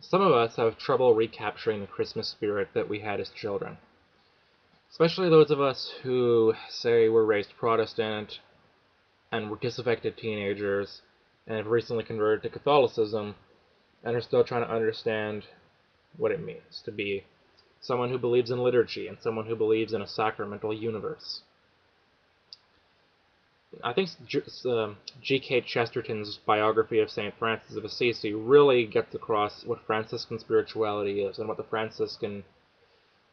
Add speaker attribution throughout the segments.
Speaker 1: Some of us have trouble recapturing the Christmas spirit that we had as children. Especially those of us who say were raised Protestant and were disaffected teenagers and have recently converted to Catholicism and are still trying to understand what it means to be someone who believes in liturgy and someone who believes in a sacramental universe. I think G.K. Chesterton's biography of St. Francis of Assisi really gets across what Franciscan spirituality is and what the Franciscan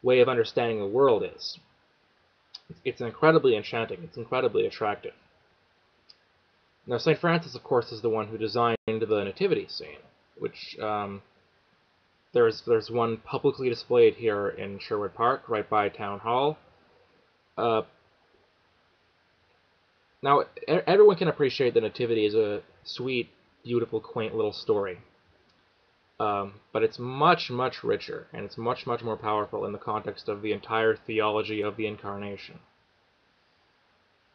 Speaker 1: way of understanding the world is. It's incredibly enchanting. It's incredibly attractive. Now, St. Francis, of course, is the one who designed the nativity scene, which there's one publicly displayed here in Sherwood Park, right by Town Hall. Now, everyone can appreciate the nativity as a sweet, beautiful, quaint little story. But it's much, much richer, and it's much, much more powerful in the context of the entire theology of the Incarnation.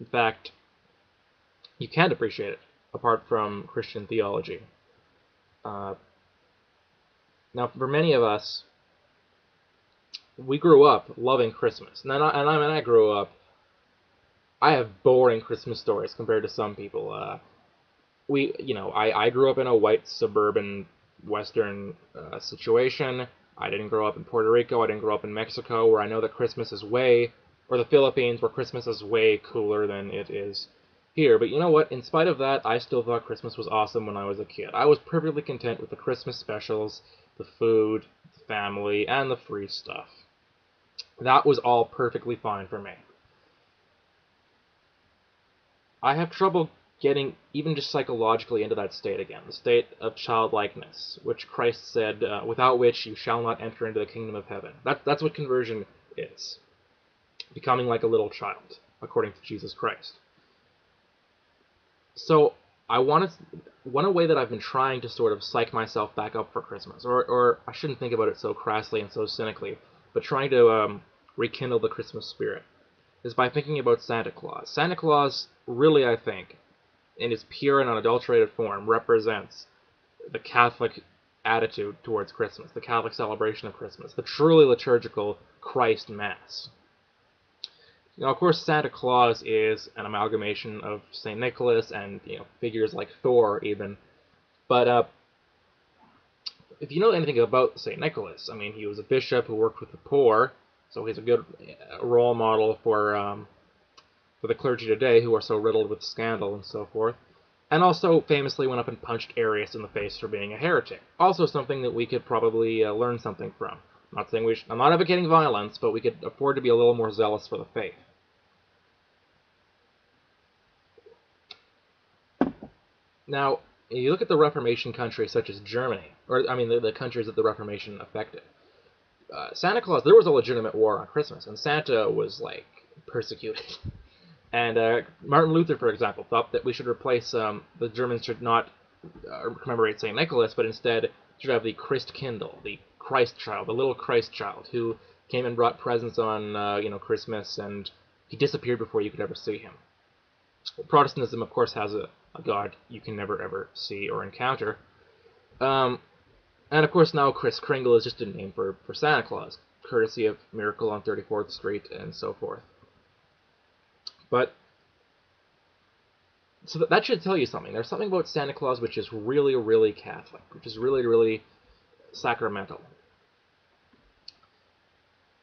Speaker 1: In fact, you can't appreciate it apart from Christian theology. Now, for many of us, we grew up loving Christmas. And I grew up, I have boring Christmas stories compared to some people. I grew up in a white suburban Western situation. I didn't grow up in Puerto Rico. I didn't grow up in Mexico, where I know that Christmas is or the Philippines, where Christmas is way cooler than it is here. But you know what? In spite of that, I still thought Christmas was awesome when I was a kid. I was perfectly content with the Christmas specials, the food, the family, and the free stuff. That was all perfectly fine for me. I have trouble getting even just psychologically into that state again, the state of childlikeness, which Christ said, without which you shall not enter into the kingdom of heaven. That's what conversion is. Becoming like a little child, according to Jesus Christ. So, one way that I've been trying to sort of psych myself back up for Christmas, or I shouldn't think about it so crassly and so cynically, but trying to rekindle the Christmas spirit, is by thinking about Santa Claus. Santa Claus, really, I think, in its pure and unadulterated form, represents the Catholic attitude towards Christmas, the Catholic celebration of Christmas, the truly liturgical Christ Mass. Now, of course, Santa Claus is an amalgamation of St. Nicholas and figures like Thor, even. But if you know anything about St. Nicholas, I mean, he was a bishop who worked with the poor, so he's a good role model for the clergy today, who are so riddled with scandal and so forth. And also famously went up and punched Arius in the face for being a heretic. Also something that we could probably learn something from. I'm not advocating violence, but we could afford to be a little more zealous for the faith. Now, you look at the Reformation countries such as Germany, or I mean the countries that the Reformation affected. Santa Claus, there was a legitimate war on Christmas, and Santa was, like, persecuted. And Martin Luther, for example, thought that we should replace, the Germans should not commemorate St. Nicholas, but instead should have the Christkindl, the Christ child, the little Christ child, who came and brought presents on, Christmas, and he disappeared before you could ever see him. Protestantism, of course, has a God you can never, ever see or encounter. And, of course, now Kris Kringle is just a name for Santa Claus, courtesy of Miracle on 34th Street and so forth. But, so that should tell you something. There's something about Santa Claus which is really, really Catholic, which is really, really sacramental.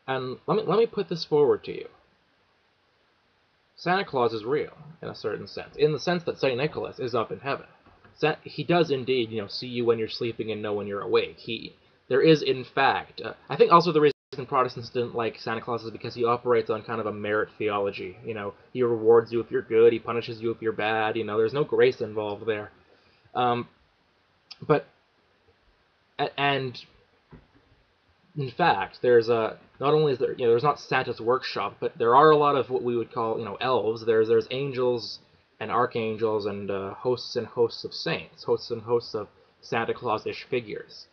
Speaker 1: And let me put this forward to you. Santa Claus is real, in a certain sense, in the sense that St. Nicholas is up in heaven. He does indeed, see you when you're sleeping and know when you're awake. There is, in fact, I think also the reason Protestants didn't like Santa Claus is because he operates on kind of a merit theology. He rewards you if you're good, he punishes you if you're bad. There's no grace involved there. And in fact, there's not only is there, there's not Santa's workshop, but there are a lot of what we would call, elves. There's angels and archangels and hosts of saints, hosts and hosts of Santa Claus-ish figures.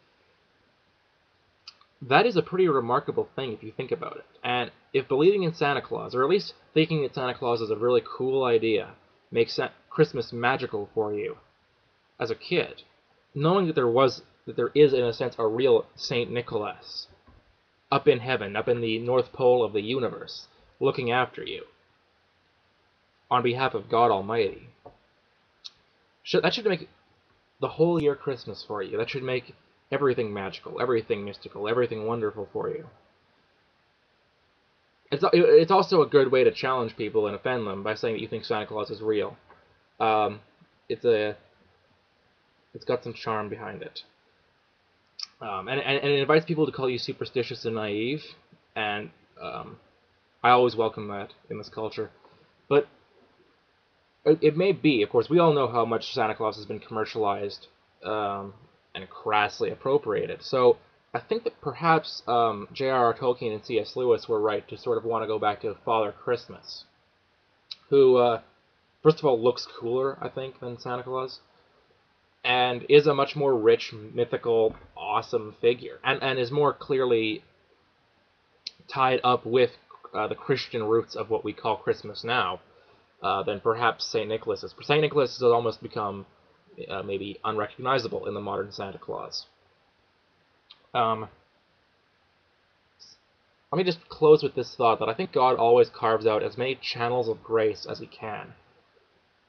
Speaker 1: That is a pretty remarkable thing if you think about it. And if believing in Santa Claus, or at least thinking that Santa Claus is a really cool idea, makes Christmas magical for you as a kid, knowing that there was that there is, in a sense, a real Saint Nicholas up in heaven, up in the North Pole of the universe, looking after you on behalf of God Almighty. That should make the whole year Christmas for you. That should make everything magical, everything mystical, everything wonderful for you. It's also a good way to challenge people and offend them by saying that you think Santa Claus is real. Um, it's got some charm behind it. And it invites people to call you superstitious and naive, and I always welcome that in this culture. But it may be, of course, we all know how much Santa Claus has been commercialized and crassly appropriated. So I think that perhaps J.R.R. Tolkien and C.S. Lewis were right to sort of want to go back to Father Christmas, who, first of all, looks cooler, I think, than Santa Claus, and is a much more rich, mythical, awesome figure, and is more clearly tied up with the Christian roots of what we call Christmas now than perhaps St. Nicholas is. St. Nicholas has almost become maybe unrecognizable in the modern Santa Claus. Let me just close with this thought that I think God always carves out as many channels of grace as he can.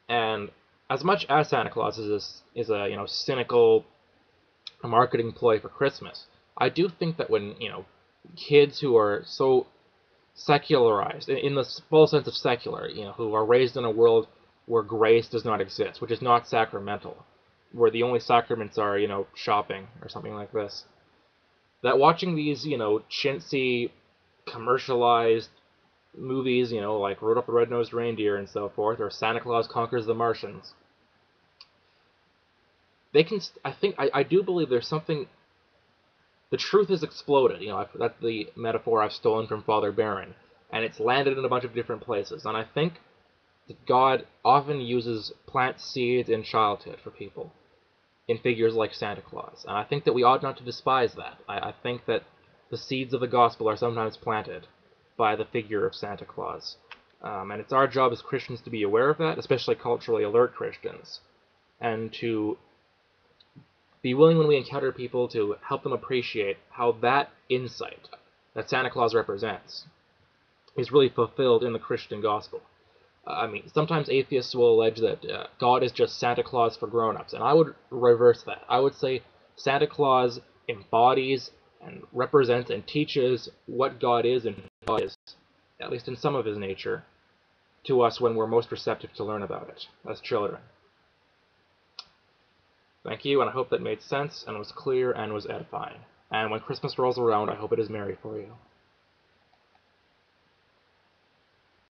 Speaker 1: And as much as Santa Claus is a cynical marketing ploy for Christmas, I do think that when kids who are so secularized in the full sense of secular, who are raised in a world where grace does not exist, which is not sacramental, where the only sacraments are shopping or something like this, that watching these chintzy commercialized movies, like Rudolph the Red-Nosed Reindeer and so forth, or Santa Claus Conquers the Martians, I do believe there's something. The truth has exploded. That's the metaphor I've stolen from Father Barron, and it's landed in a bunch of different places. And I think that God often plants seeds in childhood for people, in figures like Santa Claus. And I think that we ought not to despise that. I think that the seeds of the gospel are sometimes planted by the figure of Santa Claus. And it's our job as Christians to be aware of that, especially culturally alert Christians, and to be willing when we encounter people to help them appreciate how that insight that Santa Claus represents is really fulfilled in the Christian gospel. Sometimes atheists will allege that God is just Santa Claus for grown-ups, and I would reverse that. I would say Santa Claus embodies and represents and teaches what God is and who God is, at least in some of his nature, to us when we're most receptive to learn about it as children. Thank you, and I hope that made sense and was clear and was edifying. And when Christmas rolls around, I hope it is merry for you.